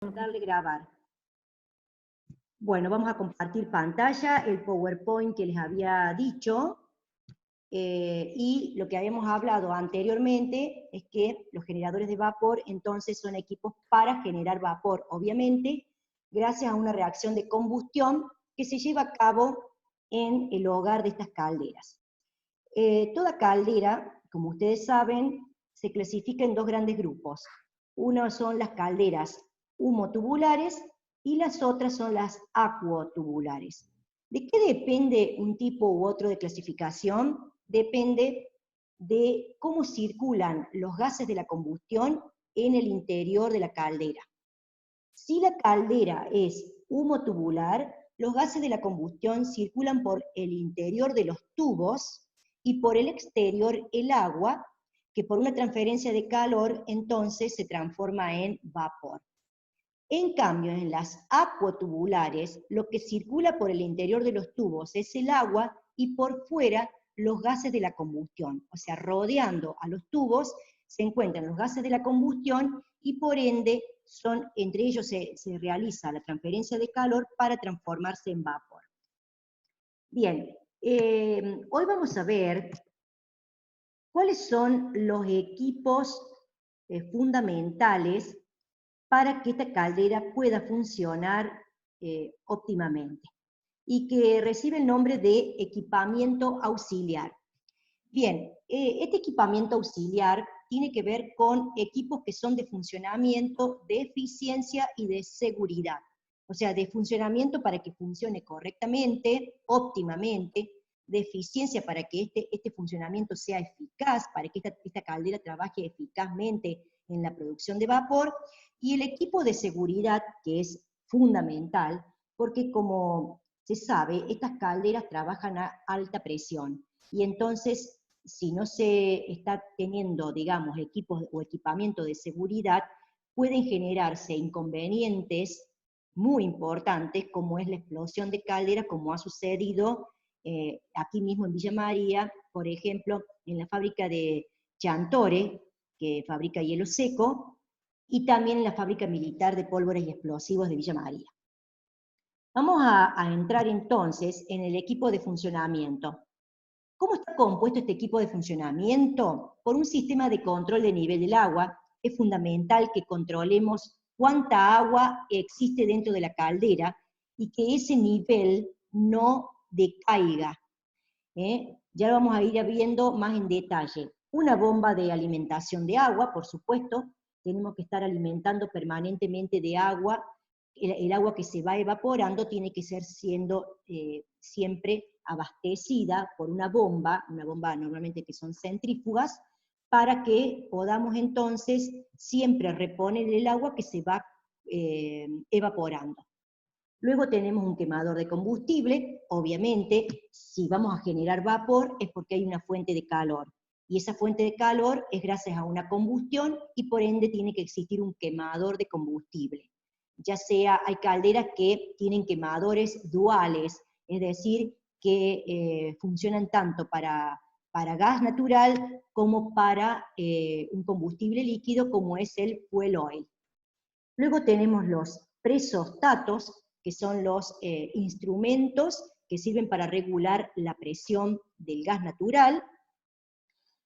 Darle grabar. Bueno, vamos a compartir pantalla, el PowerPoint que les había dicho, y lo que habíamos hablado anteriormente es que los generadores de vapor entonces son equipos para generar vapor, obviamente, gracias a una reacción de combustión que se lleva a cabo en el hogar de estas calderas. Toda caldera, como ustedes saben, se clasifica en dos grandes grupos. Uno son las calderas humotubulares y las otras son las acuotubulares. ¿De qué depende un tipo u otro de clasificación? Depende de cómo circulan los gases de la combustión en el interior de la caldera. Si la caldera es humotubular, los gases de la combustión circulan por el interior de los tubos y por el exterior el agua, que por una transferencia de calor entonces se transforma en vapor. En cambio, en las acuotubulares, lo que circula por el interior de los tubos es el agua y por fuera los gases de la combustión. O sea, rodeando a los tubos se encuentran los gases de la combustión y por ende entre ellos se realiza la transferencia de calor para transformarse en vapor. Bien, hoy vamos a ver cuáles son los equipos fundamentales para que esta caldera pueda funcionar óptimamente y que recibe el nombre de equipamiento auxiliar. Bien, este equipamiento auxiliar tiene que ver con equipos que son de funcionamiento, de eficiencia y de seguridad. O sea, de funcionamiento para que funcione correctamente, óptimamente, de eficiencia para que este funcionamiento sea eficaz, para que esta caldera trabaje eficazmente en la producción de vapor, y el equipo de seguridad, que es fundamental, porque como se sabe, estas calderas trabajan a alta presión, y entonces, si no se está teniendo, digamos, equipos o equipamiento de seguridad, pueden generarse inconvenientes muy importantes, como es la explosión de calderas, como ha sucedido aquí mismo en Villa María, por ejemplo, en la fábrica de Chantore, que fabrica hielo seco, y también en la fábrica militar de pólvora y explosivos de Villa María. Vamos a entrar entonces en el equipo de funcionamiento. ¿Cómo está compuesto este equipo de funcionamiento? Por un sistema de control de nivel del agua. Es fundamental que controlemos cuánta agua existe dentro de la caldera y que ese nivel no decaiga. Ya lo vamos a ir viendo más en detalle. Una bomba de alimentación de agua, por supuesto, tenemos que estar alimentando permanentemente de agua. El agua que se va evaporando tiene que ser siendo siempre abastecida por una bomba normalmente que son centrífugas, para que podamos entonces siempre reponer el agua que se va evaporando. Luego tenemos un quemador de combustible. Obviamente, si vamos a generar vapor es porque hay una fuente de calor, y esa fuente de calor es gracias a una combustión, y por ende tiene que existir un quemador de combustible. Ya sea, hay calderas que tienen quemadores duales, es decir, que funcionan tanto para gas natural como para un combustible líquido como es el fuel oil. Luego tenemos los presostatos, que son los instrumentos que sirven para regular la presión del gas natural.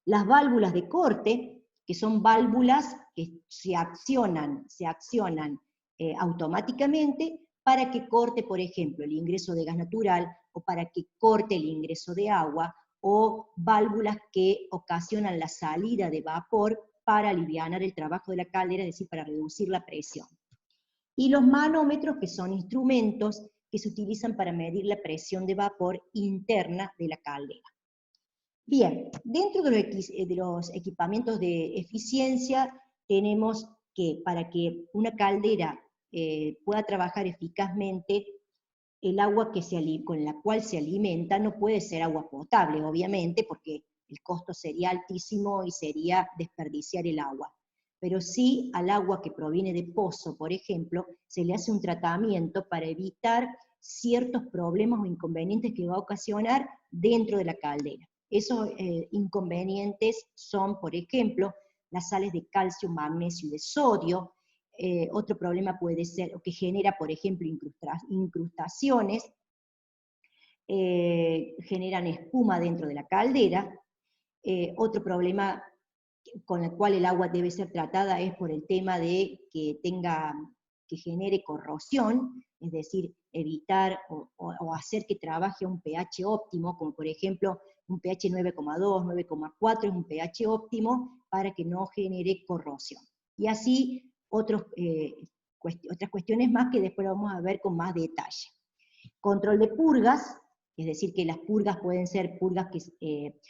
Las válvulas de corte, que son válvulas que se accionan automáticamente para que corte, por ejemplo, el ingreso de gas natural, o para que corte el ingreso de agua, o válvulas que ocasionan la salida de vapor para aliviar el trabajo de la caldera, es decir, para reducir la presión. Y los manómetros, que son instrumentos que se utilizan para medir la presión de vapor interna de la caldera. Bien, dentro de los equipamientos de eficiencia tenemos que, para que una caldera pueda trabajar eficazmente, el agua con la cual se alimenta no puede ser agua potable, obviamente, porque el costo sería altísimo y sería desperdiciar el agua. Pero sí al agua que proviene de pozo, por ejemplo, se le hace un tratamiento para evitar ciertos problemas o inconvenientes que va a ocasionar dentro de la caldera. Esos inconvenientes son, por ejemplo, las sales de calcio, magnesio y de sodio, otro problema puede ser, o que genera, por ejemplo, incrustaciones, generan espuma dentro de la caldera. Otro problema con el cual el agua debe ser tratada es por el tema de que genere corrosión, es decir, evitar o hacer que trabaje a un pH óptimo, como por ejemplo un pH 9,2, 9,4 es un pH óptimo para que no genere corrosión. Y así otras cuestiones más que después vamos a ver con más detalle. Control de purgas, es decir, que las purgas pueden ser purgas que ¿qué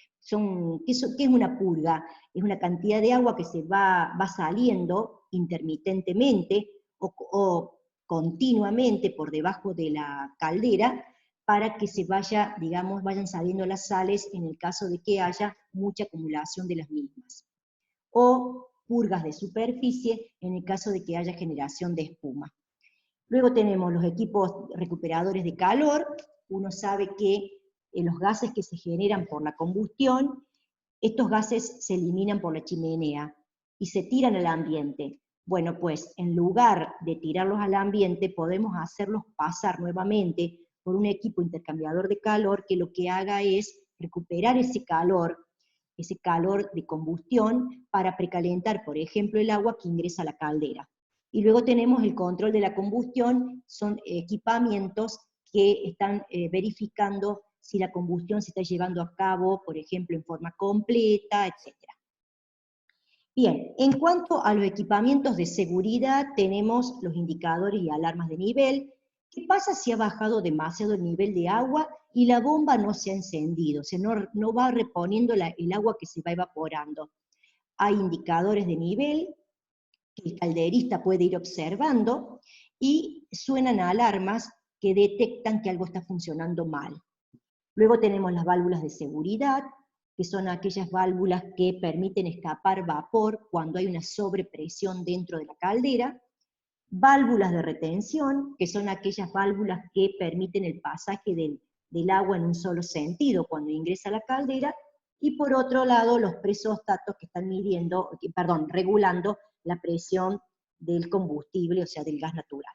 es una purga? Es una cantidad de agua que se va saliendo intermitentemente o continuamente por debajo de la caldera para que se vaya, digamos, vayan saliendo las sales en el caso de que haya mucha acumulación de las mismas. O purgas de superficie en el caso de que haya generación de espuma. Luego tenemos los equipos recuperadores de calor. Uno sabe que los gases que se generan por la combustión, estos gases se eliminan por la chimenea y se tiran al ambiente. Bueno, pues en lugar de tirarlos al ambiente, podemos hacerlos pasar nuevamente por un equipo intercambiador de calor que lo que haga es recuperar ese calor de combustión para precalentar, por ejemplo, el agua que ingresa a la caldera. Y luego tenemos el control de la combustión, son equipamientos que están verificando si la combustión se está llevando a cabo, por ejemplo, en forma completa, etc. Bien, en cuanto a los equipamientos de seguridad, tenemos los indicadores y alarmas de nivel. ¿Qué pasa si ha bajado demasiado el nivel de agua y la bomba no se ha encendido? O sea, no va reponiendo el agua que se va evaporando. Hay indicadores de nivel que el calderista puede ir observando y suenan alarmas que detectan que algo está funcionando mal. Luego tenemos las válvulas de seguridad, que son aquellas válvulas que permiten escapar vapor cuando hay una sobrepresión dentro de la caldera. Válvulas de retención, que son aquellas válvulas que permiten el pasaje del agua en un solo sentido cuando ingresa a la caldera. Y por otro lado, los presóstatos que están regulando la presión del combustible, o sea, del gas natural.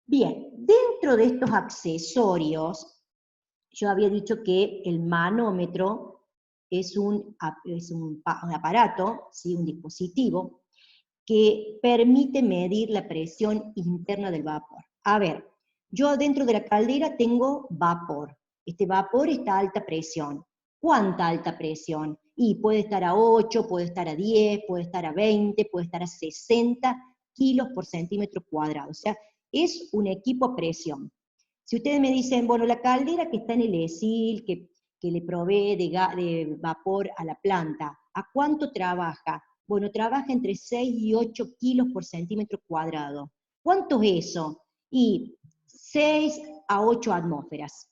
Bien, dentro de estos accesorios, yo había dicho que el manómetro es un aparato, ¿sí? Un dispositivo, que permite medir la presión interna del vapor. A ver, yo dentro de la caldera tengo vapor. Este vapor está a alta presión. ¿Cuánta alta presión? Y puede estar a 8, puede estar a 10, puede estar a 20, puede estar a 60 kilos por centímetro cuadrado. O sea, es un equipo a presión. Si ustedes me dicen, bueno, la caldera que está en el ESIL, que le provee de vapor a la planta, ¿a cuánto trabaja? Bueno, trabaja entre 6 y 8 kilos por centímetro cuadrado. ¿Cuánto es eso? Y 6 a 8 atmósferas.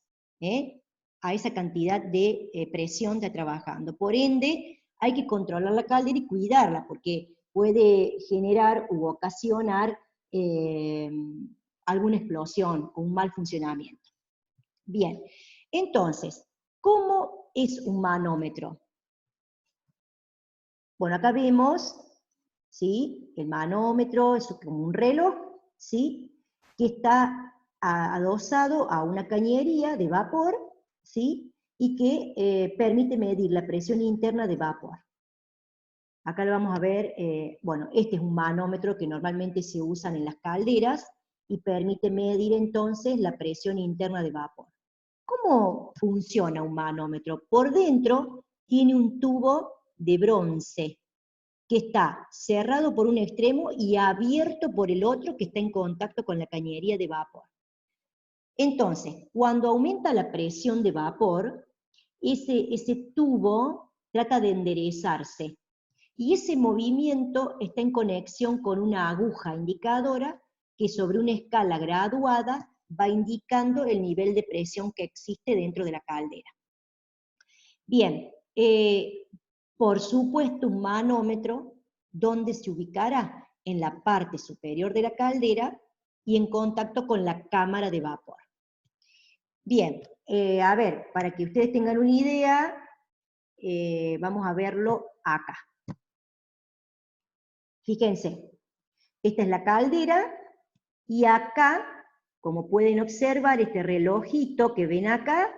A esa cantidad de presión está trabajando. Por ende, hay que controlar la caldera y cuidarla, porque puede generar u ocasionar alguna explosión o un mal funcionamiento. Bien, entonces, ¿cómo es un manómetro? Bueno, acá vemos, ¿sí? El manómetro es como un reloj, ¿sí? Que está adosado a una cañería de vapor, ¿sí? Y que permite medir la presión interna de vapor. Acá lo vamos a ver, bueno, este es un manómetro que normalmente se usan en las calderas y permite medir entonces la presión interna de vapor. ¿Cómo funciona un manómetro? Por dentro tiene un tubo de bronce que está cerrado por un extremo y abierto por el otro que está en contacto con la cañería de vapor. Entonces, cuando aumenta la presión de vapor, ese tubo trata de enderezarse. Y ese movimiento está en conexión con una aguja indicadora que sobre una escala graduada va indicando el nivel de presión que existe dentro de la caldera. Bien, por supuesto un manómetro, ¿dónde se ubicará? En la parte superior de la caldera y en contacto con la cámara de vapor. Bien, a ver, para que ustedes tengan una idea, vamos a verlo acá. Fíjense, Esta es la caldera, y acá, como pueden observar, este relojito que ven acá,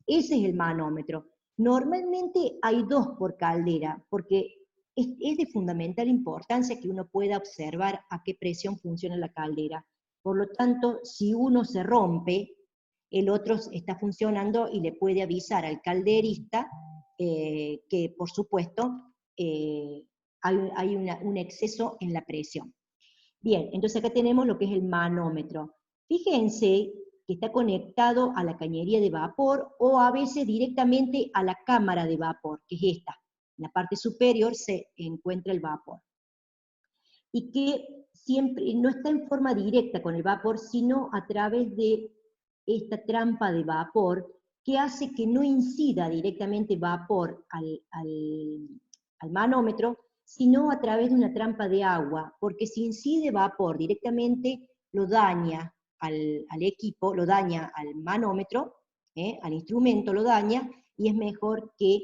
ese es el manómetro. Normalmente hay 2 por caldera, porque es de fundamental importancia que uno pueda observar a qué presión funciona la caldera. Por lo tanto, si uno se rompe, el otro está funcionando y le puede avisar al calderista que, por supuesto, hay un exceso en la presión. Bien, entonces acá tenemos lo que es el manómetro. Fíjense que está conectado a la cañería de vapor o a veces directamente a la cámara de vapor, que es esta. En la parte superior se encuentra el vapor. Y que siempre no está en forma directa con el vapor, sino a través de esta trampa de vapor que hace que no incida directamente vapor al manómetro, sino a través de una trampa de agua, porque si incide vapor directamente lo daña al equipo, lo daña al manómetro, al instrumento lo daña, y es mejor que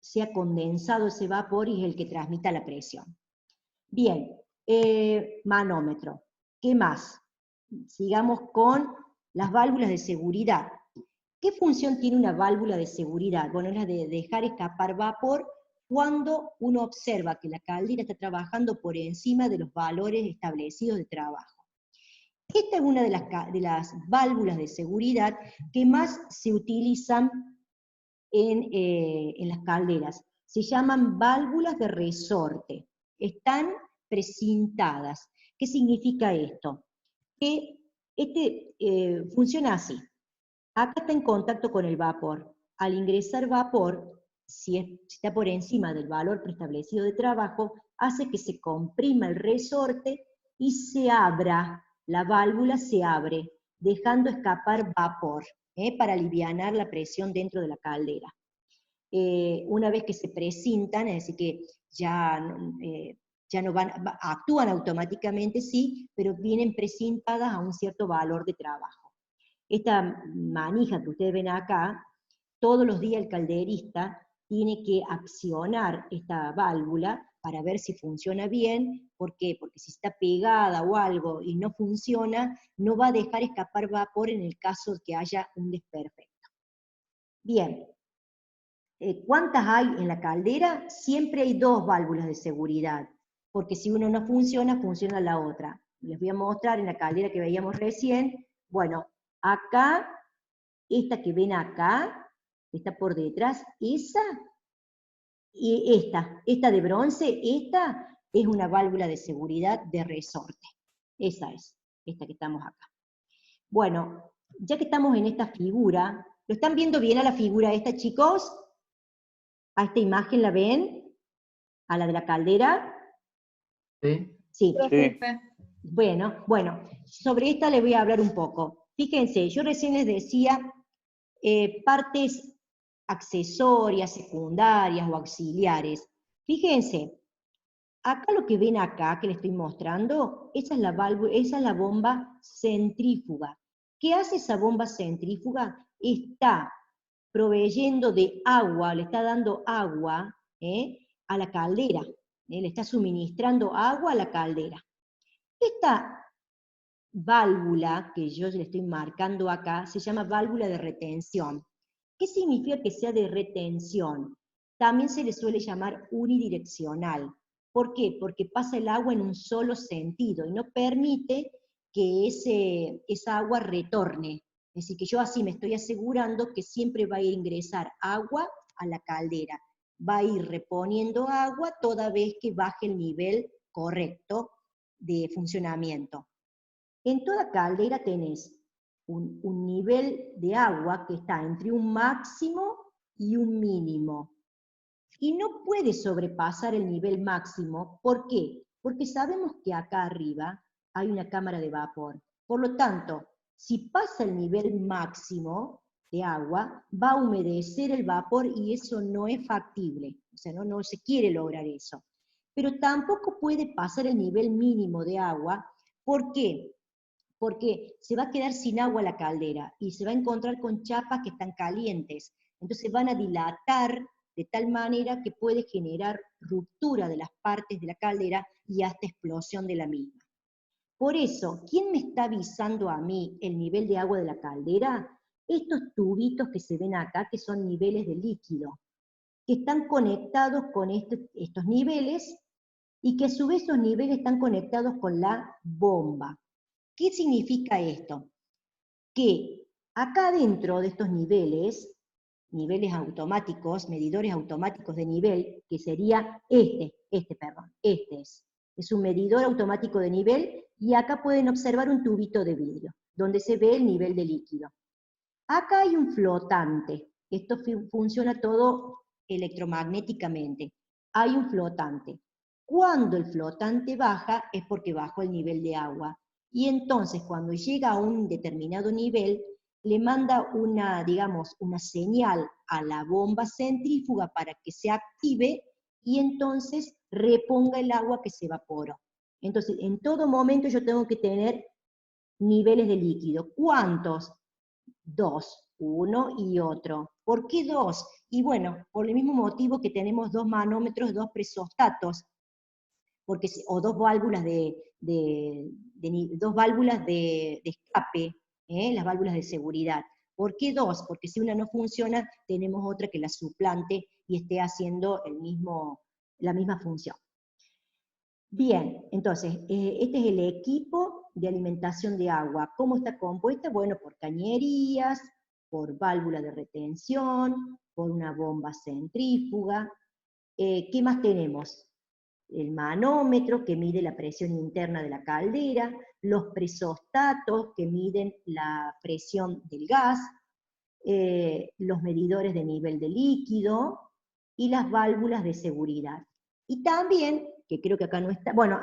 sea condensado ese vapor y es el que transmita la presión. Bien, manómetro. ¿Qué más? Sigamos con las válvulas de seguridad. ¿Qué función tiene una válvula de seguridad? Bueno, es la de dejar escapar vapor cuando uno observa que la caldera está trabajando por encima de los valores establecidos de trabajo. Esta es una de las válvulas de seguridad que más se utilizan en las calderas. Se llaman válvulas de resorte. Están precintadas. ¿Qué significa esto? Que funciona así. Acá está en contacto con el vapor. Al ingresar vapor, si está por encima del valor preestablecido de trabajo, hace que se comprima el resorte y se abra, la válvula se abre, dejando escapar vapor, para alivianar la presión dentro de la caldera. Una vez que se precintan, es decir, que ya no actúan automáticamente, sí, pero vienen precintadas a un cierto valor de trabajo. Esta manija que ustedes ven acá, todos los días el calderista tiene que accionar esta válvula para ver si funciona bien. ¿Por qué? Porque si está pegada o algo y no funciona, no va a dejar escapar vapor en el caso de que haya un desperfecto. Bien. ¿Cuántas hay en la caldera? Siempre hay 2 válvulas de seguridad, porque si uno no funciona, funciona la otra. Les voy a mostrar en la caldera que veíamos recién. Bueno, acá, esta que ven acá, está por detrás, esa, y esta de bronce, esta es una válvula de seguridad de resorte. Esa es, esta que estamos acá. Bueno, ya que estamos en esta figura, ¿lo están viendo bien a la figura esta, chicos? ¿A esta imagen la ven? ¿A la de la caldera? Sí. Sí. Sí. Bueno, sobre esta les voy a hablar un poco. Fíjense, yo recién les decía partes accesorias, secundarias o auxiliares. Fíjense, acá lo que ven acá, que les estoy mostrando, esa es la válvula, esa es la bomba centrífuga. ¿Qué hace esa bomba centrífuga? Está proveyendo de agua, le está dando agua a la caldera, le está suministrando agua a la caldera. Esta válvula que yo le estoy marcando acá se llama válvula de retención. ¿Qué significa que sea de retención? También se le suele llamar unidireccional. ¿Por qué? Porque pasa el agua en un solo sentido y no permite que esa agua retorne. Es decir, que yo así me estoy asegurando que siempre va a ingresar agua a la caldera. Va a ir reponiendo agua toda vez que baje el nivel correcto de funcionamiento. En toda caldera tenés un nivel de agua que está entre un máximo y un mínimo. Y no puede sobrepasar el nivel máximo. ¿Por qué? Porque sabemos que acá arriba hay una cámara de vapor. Por lo tanto, si pasa el nivel máximo de agua, va a humedecer el vapor y eso no es factible. O sea, no se quiere lograr eso. Pero tampoco puede pasar el nivel mínimo de agua. ¿Por qué? Porque se va a quedar sin agua la caldera y se va a encontrar con chapas que están calientes. Entonces van a dilatar de tal manera que puede generar ruptura de las partes de la caldera y hasta explosión de la misma. Por eso, ¿quién me está avisando a mí el nivel de agua de la caldera? Estos tubitos que se ven acá, que son niveles de líquido, que están conectados con estos niveles, y que a su vez esos niveles están conectados con la bomba. ¿Qué significa esto? Que acá dentro de estos niveles automáticos, medidores automáticos de nivel, que sería este es un medidor automático de nivel, y acá pueden observar un tubito de vidrio, donde se ve el nivel de líquido. Acá hay un flotante, esto funciona todo electromagnéticamente, hay un flotante. Cuando el flotante baja es porque bajó el nivel de agua, y entonces cuando llega a un determinado nivel, le manda digamos, una señal a la bomba centrífuga para que se active, y entonces reponga el agua que se evaporó. Entonces, en todo momento yo tengo que tener niveles de líquido. ¿Cuántos? 2, uno y otro. ¿Por qué 2? Y bueno, por el mismo motivo que tenemos 2 manómetros, 2 presostatos, o 2 válvulas dos válvulas de escape, las válvulas de seguridad. ¿Por qué 2? Porque si una no funciona, tenemos otra que la suplante y esté haciendo la misma función. Bien, entonces, este es el equipo de alimentación de agua. ¿Cómo está compuesta? Bueno, por cañerías, por válvula de retención, por una bomba centrífuga. ¿Qué más tenemos? El manómetro, que mide la presión interna de la caldera, los presostatos, que miden la presión del gas, los medidores de nivel de líquido, y las válvulas de seguridad. Y también, que creo que acá no está, bueno,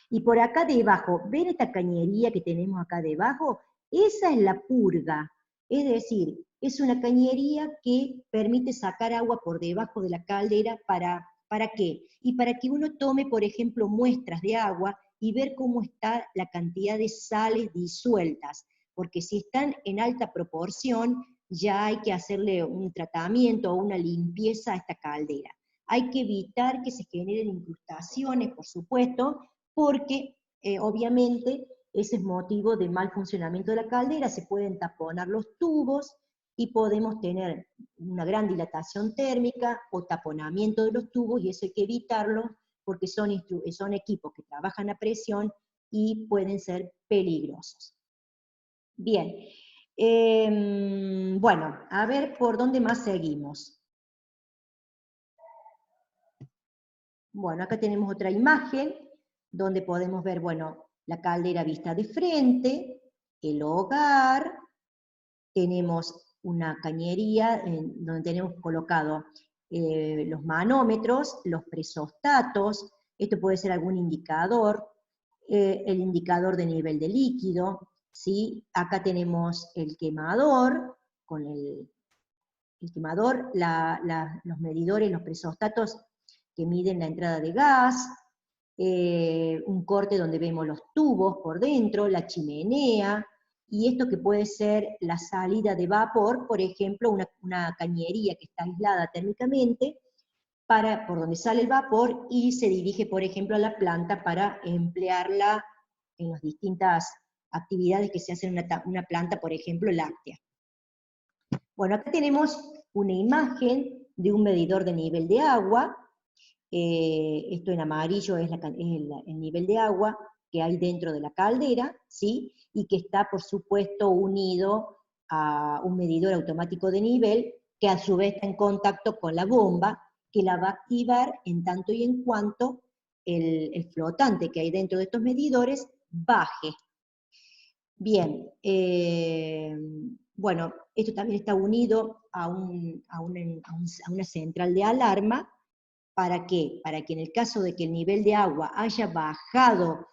y por acá debajo, ¿ven esta cañería que tenemos acá debajo? Esa es la purga, es decir, es una cañería que permite sacar agua por debajo de la caldera. ¿Para qué? Y para que uno tome, por ejemplo, muestras de agua y ver cómo está la cantidad de sales disueltas, porque si están en alta proporción, ya hay que hacerle un tratamiento o una limpieza a esta caldera. Hay que evitar que se generen incrustaciones, por supuesto, porque obviamente ese es motivo de mal funcionamiento de la caldera, se pueden taponar los tubos y podemos tener una gran dilatación térmica o taponamiento de los tubos, y eso hay que evitarlo porque son equipos que trabajan a presión y pueden ser peligrosos. Bien, bueno, a ver por dónde más seguimos. Bueno, acá tenemos otra imagen donde podemos ver, bueno, la caldera vista de frente, el hogar, tenemos una cañería donde tenemos colocado los manómetros, los presostatos, esto puede ser algún indicador, el indicador de nivel de líquido, ¿sí? Acá tenemos el quemador, con el quemador, los medidores, los presostatos que miden la entrada de gas, un corte donde vemos los tubos por dentro, la chimenea, y esto que puede ser la salida de vapor, por ejemplo, una cañería que está aislada térmicamente, por donde sale el vapor y se dirige, por ejemplo, a la planta para emplearla en las distintas actividades que se hacen en una planta, por ejemplo, láctea. Bueno, acá tenemos una imagen de un medidor de nivel de agua. Esto en amarillo es el nivel de agua que hay dentro de la caldera, ¿sí? Y que está, por supuesto, unido a un medidor automático de nivel, que a su vez está en contacto con la bomba, que la va a activar en tanto y en cuanto el flotante que hay dentro de estos medidores baje. Bien, bueno, esto también está unido a una central de alarma. ¿Para qué? Para que en el caso de que el nivel de agua haya bajado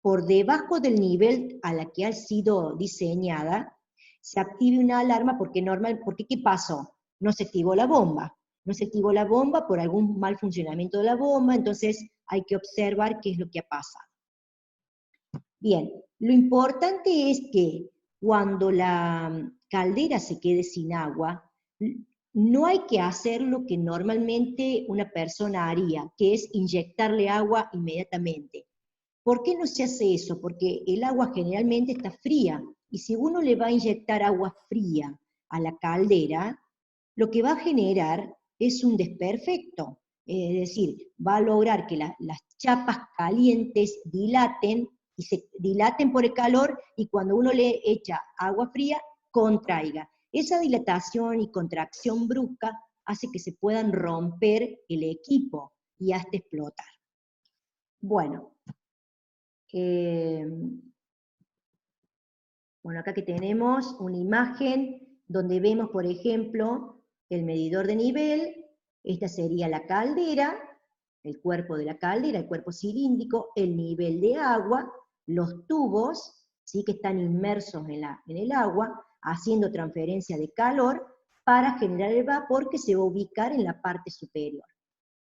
por debajo del nivel a la que ha sido diseñada, se active una alarma porque ¿qué pasó? No se activó la bomba. No se activó la bomba por algún mal funcionamiento de la bomba, entonces hay que observar qué es lo que ha pasado. Bien, lo importante es que cuando la caldera se quede sin agua, no hay que hacer lo que normalmente una persona haría, que es inyectarle agua inmediatamente. ¿Por qué no se hace eso? Porque el agua generalmente está fría, y si uno le va a inyectar agua fría a la caldera, lo que va a generar es un desperfecto. Es decir, va a lograr que las chapas calientes dilaten, y se dilaten por el calor, y cuando uno le echa agua fría, contraiga. Esa dilatación y contracción brusca hace que se puedan romper el equipo y hasta explotar. Bueno, bueno, acá que tenemos una imagen donde vemos, por ejemplo, el medidor de nivel. Esta sería la caldera, el cuerpo de la caldera, el cuerpo cilíndrico, el nivel de agua, los tubos, ¿sí?, que están inmersos en el agua, haciendo transferencia de calor para generar el vapor que se va a ubicar en la parte superior.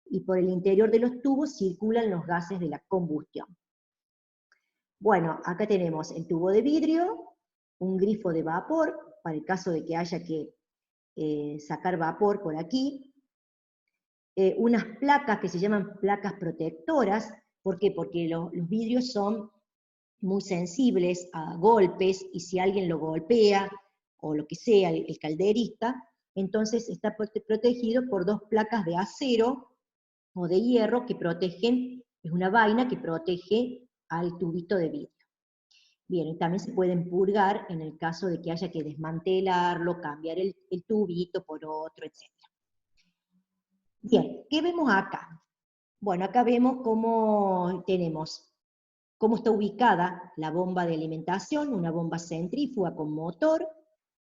Y por el interior de los tubos circulan los gases de la combustión. Bueno, acá tenemos el tubo de vidrio, un grifo de vapor, para el caso de que haya que sacar vapor por aquí, unas placas que se llaman placas protectoras. ¿Por qué? Porque los vidrios son muy sensibles a golpes, y si alguien lo golpea, o lo que sea, el calderista, entonces está protegido por dos placas de acero o de hierro que protegen, es una vaina que protege al tubito de vidrio. Bien, y también se pueden purgar en el caso de que haya que desmantelarlo, cambiar el tubito por otro, etc. Bien, ¿qué vemos acá? Bueno, acá vemos cómo está ubicada la bomba de alimentación, una bomba centrífuga con motor,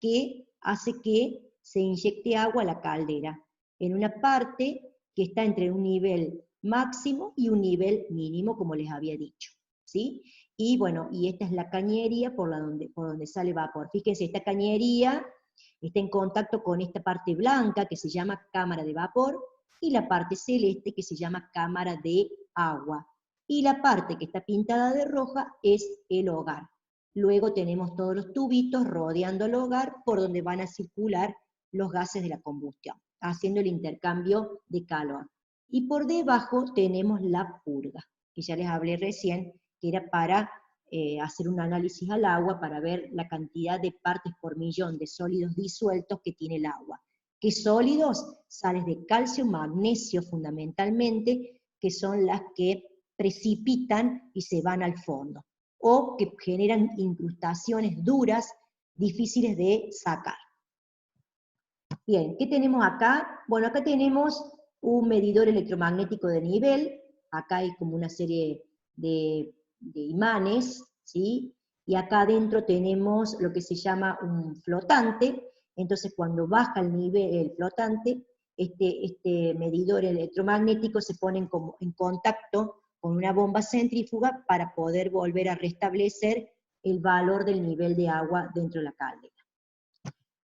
que hace que se inyecte agua a la caldera, en una parte que está entre un nivel máximo y un nivel mínimo, como les había dicho, ¿sí? Y bueno, y esta es la cañería por donde sale vapor. Fíjense, esta cañería está en contacto con esta parte blanca que se llama cámara de vapor, y la parte celeste que se llama cámara de agua. Y la parte que está pintada de roja es el hogar. Luego tenemos todos los tubitos rodeando el hogar por donde van a circular los gases de la combustión, haciendo el intercambio de calor. Y por debajo tenemos la purga, que ya les hablé recién, que era para hacer un análisis al agua para ver la cantidad de partes por millón de sólidos disueltos que tiene el agua. ¿Qué sólidos? Sales de calcio, magnesio fundamentalmente, que son las que precipitan y se van al fondo, o que generan incrustaciones duras, difíciles de sacar. Bien, ¿qué tenemos acá? Bueno, acá tenemos un medidor electromagnético de nivel. Acá hay como una serie de imanes, ¿sí? Y acá adentro tenemos lo que se llama un flotante. Entonces cuando baja el nivel, el flotante, este medidor electromagnético se pone en contacto con una bomba centrífuga para poder volver a restablecer el valor del nivel de agua dentro de la caldera.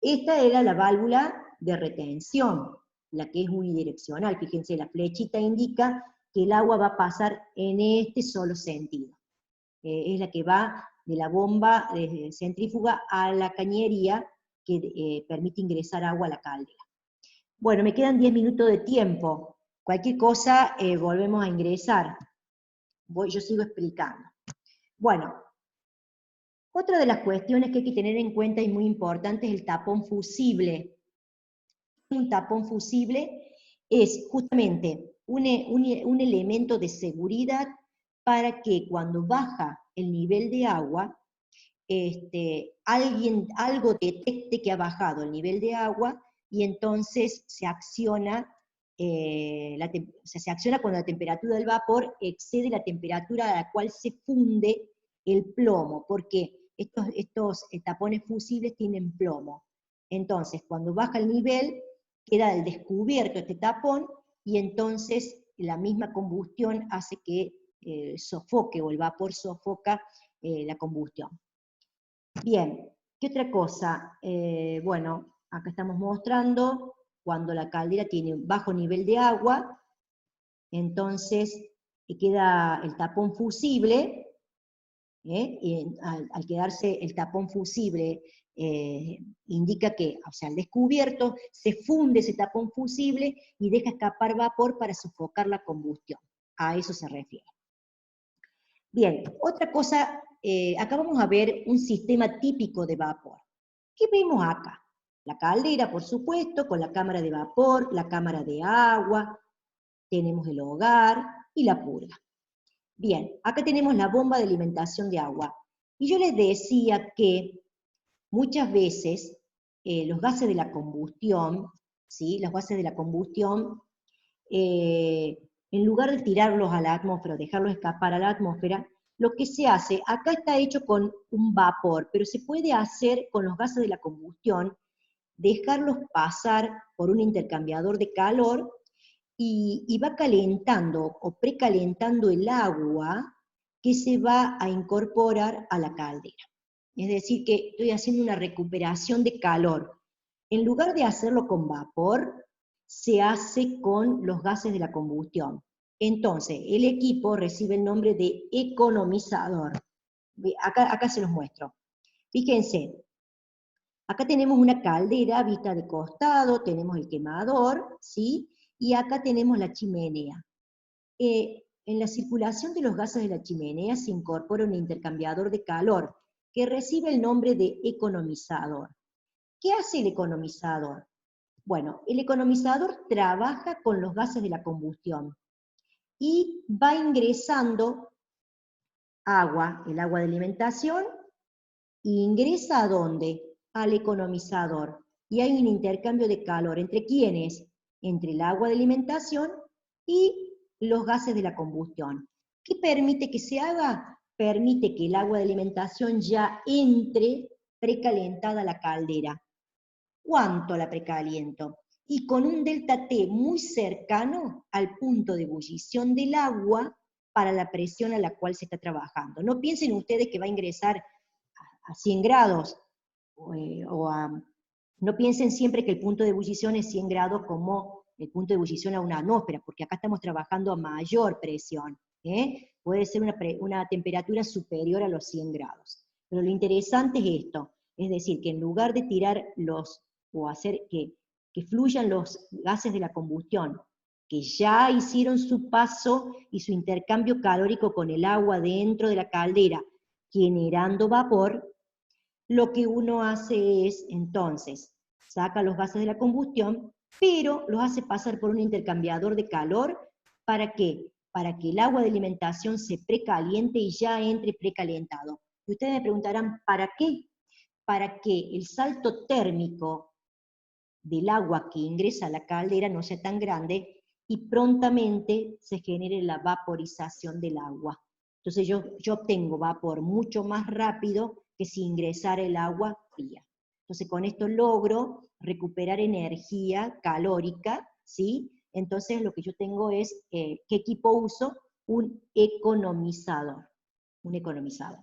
Esta era la válvula de retención, la que es unidireccional. Fíjense, la flechita indica que el agua va a pasar en este solo sentido. Es la que va de la bomba centrífuga a la cañería que permite ingresar agua a la caldera. Bueno, me quedan 10 minutos de tiempo. Cualquier cosa volvemos a ingresar. Yo sigo explicando. Bueno, otra de las cuestiones que hay que tener en cuenta y muy importante es el tapón fusible. Un tapón fusible es justamente un elemento de seguridad para que cuando baja el nivel de agua, algo detecte que ha bajado el nivel de agua, y entonces se acciona, se acciona cuando la temperatura del vapor excede la temperatura a la cual se funde el plomo, porque estos tapones fusibles tienen plomo. Entonces, cuando baja el nivel, queda al descubierto este tapón, y entonces la misma combustión hace que sofoque, o el vapor sofoca la combustión. Bien, ¿qué otra cosa? Bueno, acá estamos mostrando cuando la caldera tiene un bajo nivel de agua, entonces queda el tapón fusible, Y al quedarse el tapón fusible, indica que, o sea, al descubierto, se funde ese tapón fusible y deja escapar vapor para sofocar la combustión. A eso se refiere. Bien, otra cosa, acá vamos a ver un sistema típico de vapor. ¿Qué vemos acá? La caldera, por supuesto, con la cámara de vapor, la cámara de agua, tenemos el hogar y la purga. Bien, acá tenemos la bomba de alimentación de agua. Y yo les decía que muchas veces los gases de la combustión, ¿sí? Los gases de la combustión, en lugar de tirarlos a la atmósfera, dejarlos escapar a la atmósfera, lo que se hace, acá está hecho con un vapor, pero se puede hacer con los gases de la combustión, dejarlos pasar por un intercambiador de calor y va calentando o precalentando el agua que se va a incorporar a la caldera. Es decir, que estoy haciendo una recuperación de calor. En lugar de hacerlo con vapor, se hace con los gases de la combustión. Entonces, el equipo recibe el nombre de economizador. Acá se los muestro. Fíjense, acá tenemos una caldera vista de costado, tenemos el quemador, ¿sí? Y acá tenemos la chimenea. En la circulación de los gases de la chimenea se incorpora un intercambiador de calor que recibe el nombre de economizador. ¿Qué hace el economizador? Bueno, el economizador trabaja con los gases de la combustión y va ingresando agua, el agua de alimentación, e ingresa ¿a dónde? Al economizador. Y hay un intercambio de calor. ¿Entre quiénes? Entre el agua de alimentación y los gases de la combustión. ¿Qué permite que se haga? Permite que el agua de alimentación ya entre precalentada a la caldera. ¿Cuánto la precaliento? Y con un delta T muy cercano al punto de ebullición del agua para la presión a la cual se está trabajando. No piensen ustedes que va a ingresar a 100 grados, no piensen siempre que el punto de ebullición es 100 grados como el punto de ebullición a una atmósfera, porque acá estamos trabajando a mayor presión, puede ser una temperatura superior a los 100 grados. Pero lo interesante es esto, es decir, que en lugar de tirar o hacer que fluyan los gases de la combustión, que ya hicieron su paso y su intercambio calórico con el agua dentro de la caldera, generando vapor, lo que uno hace es, entonces, saca los gases de la combustión, pero los hace pasar por un intercambiador de calor, ¿para qué? Para que el agua de alimentación se precaliente y ya entre precalentado. Y ustedes me preguntarán, ¿para qué? Para que el salto térmico del agua que ingresa a la caldera no sea tan grande y prontamente se genere la vaporización del agua. Entonces yo obtengo vapor mucho más rápido que si ingresara el agua fría. Entonces con esto logro recuperar energía calórica, ¿sí? Entonces lo que yo tengo es, ¿qué equipo uso? Un economizador. Un economizador.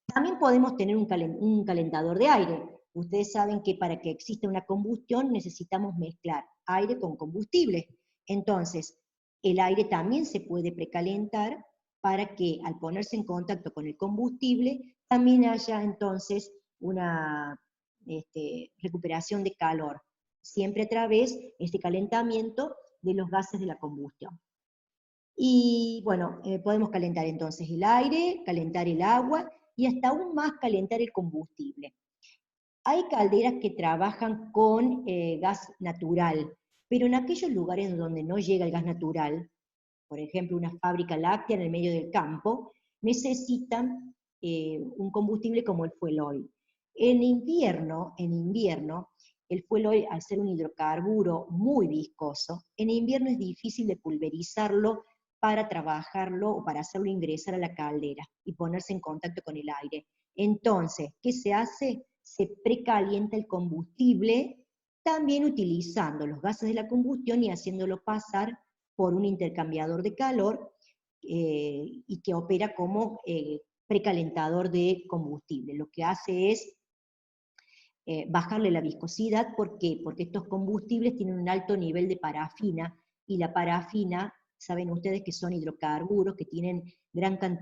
También podemos tener un calentador de aire. Ustedes saben que para que exista una combustión necesitamos mezclar aire con combustible. Entonces, el aire también se puede precalentar para que al ponerse en contacto con el combustible también haya entonces una recuperación de calor, siempre a través de este calentamiento de los gases de la combustión. Y bueno, podemos calentar entonces el aire, calentar el agua y hasta aún más calentar el combustible. Hay calderas que trabajan con gas natural, pero en aquellos lugares donde no llega el gas natural, por ejemplo una fábrica láctea en el medio del campo, necesitan un combustible como el fuel oil. En invierno, el fuel oil, al ser un hidrocarburo muy viscoso, en invierno es difícil de pulverizarlo para trabajarlo o para hacerlo ingresar a la caldera y ponerse en contacto con el aire. Entonces, ¿qué se hace? Se precalienta el combustible, también utilizando los gases de la combustión y haciéndolo pasar por un intercambiador de calor y que opera como precalentador de combustible. Lo que hace es bajarle la viscosidad. ¿Por qué? Porque estos combustibles tienen un alto nivel de parafina, y la parafina, saben ustedes que son hidrocarburos que tienen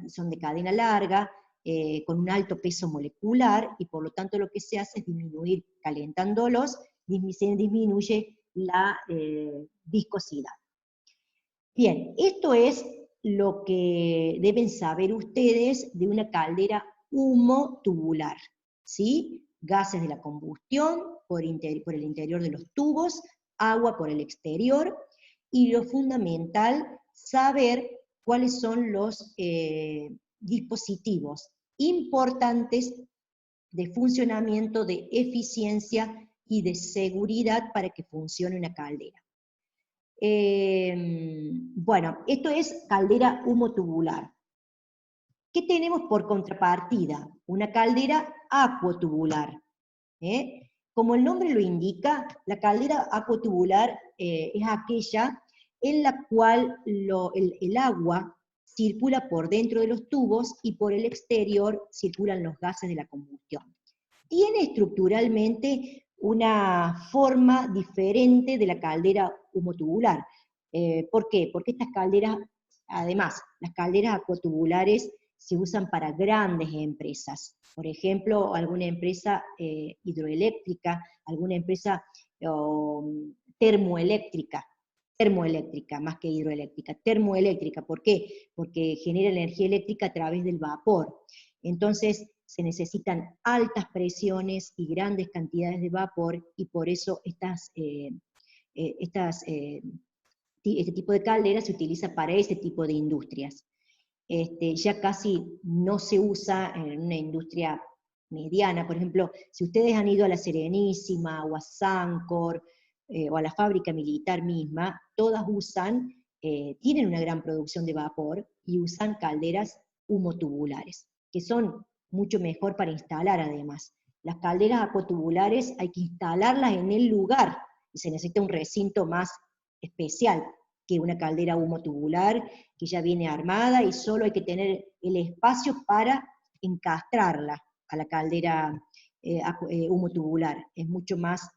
son de cadena larga, con un alto peso molecular, y por lo tanto lo que se hace es disminuir, calentándolos, se disminuye la viscosidad. Bien, esto es lo que deben saber ustedes de una caldera humotubular, ¿sí? Gases de la combustión por el interior de los tubos, agua por el exterior, y lo fundamental, saber cuáles son los dispositivos importantes de funcionamiento, de eficiencia y de seguridad para que funcione una caldera. Bueno, esto es caldera humotubular. ¿Qué tenemos por contrapartida? Una caldera acuotubular. Como el nombre lo indica, la caldera acuotubular es aquella en la cual el agua circula por dentro de los tubos y por el exterior circulan los gases de la combustión. Tiene estructuralmente una forma diferente de la caldera humotubular. ¿Por qué? Porque estas calderas, además, las calderas acuotubulares se usan para grandes empresas. Por ejemplo, alguna empresa hidroeléctrica, alguna empresa termoeléctrica más que hidroeléctrica, termoeléctrica. ¿Por qué? Porque genera energía eléctrica a través del vapor. Entonces, se necesitan altas presiones y grandes cantidades de vapor, y por eso este tipo de caldera se utiliza para ese tipo de industrias. Ya casi no se usa en una industria mediana. Por ejemplo, si ustedes han ido a la Serenísima, o a Sancor, o a la fábrica militar misma, todas tienen una gran producción de vapor, y usan calderas humotubulares, que son mucho mejor para instalar además. Las calderas acuotubulares hay que instalarlas en el lugar, y se necesita un recinto más especial que una caldera humotubular, que ya viene armada, y solo hay que tener el espacio para encastrarla a la caldera humotubular. Es mucho más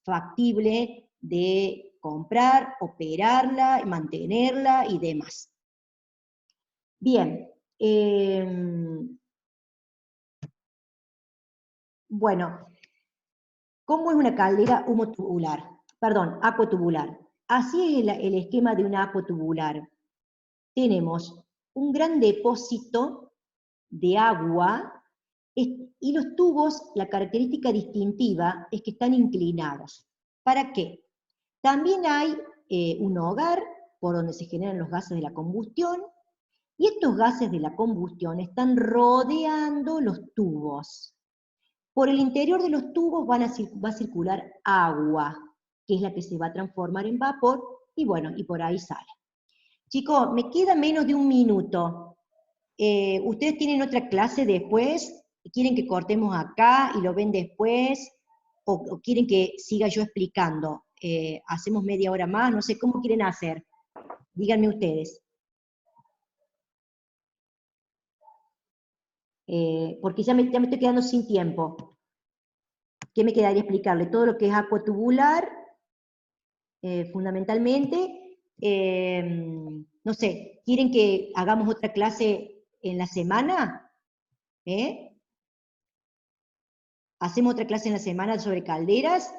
factible de comprar, operarla, mantenerla y demás. Bien, bueno, ¿cómo es una caldera humotubular? Perdón, acuotubular. Así es el esquema de una acuotubular. Tenemos un gran depósito de agua, y los tubos, la característica distintiva es que están inclinados. ¿Para qué? También hay un hogar por donde se generan los gases de la combustión, y estos gases de la combustión están rodeando los tubos. Por el interior de los tubos va a circular agua, que es la que se va a transformar en vapor, y bueno, y por ahí sale. Chicos, me queda menos de un minuto. ¿Ustedes tienen otra clase después? ¿Quieren que cortemos acá y lo ven después? ¿O quieren que siga yo explicando? ¿Hacemos media hora más? No sé, ¿cómo quieren hacer? Díganme ustedes. Porque ya me estoy quedando sin tiempo. ¿Qué me quedaría explicarle? Todo lo que es acuotubular, fundamentalmente. No sé, ¿quieren que hagamos otra clase en la semana? ¿Hacemos otra clase en la semana sobre calderas?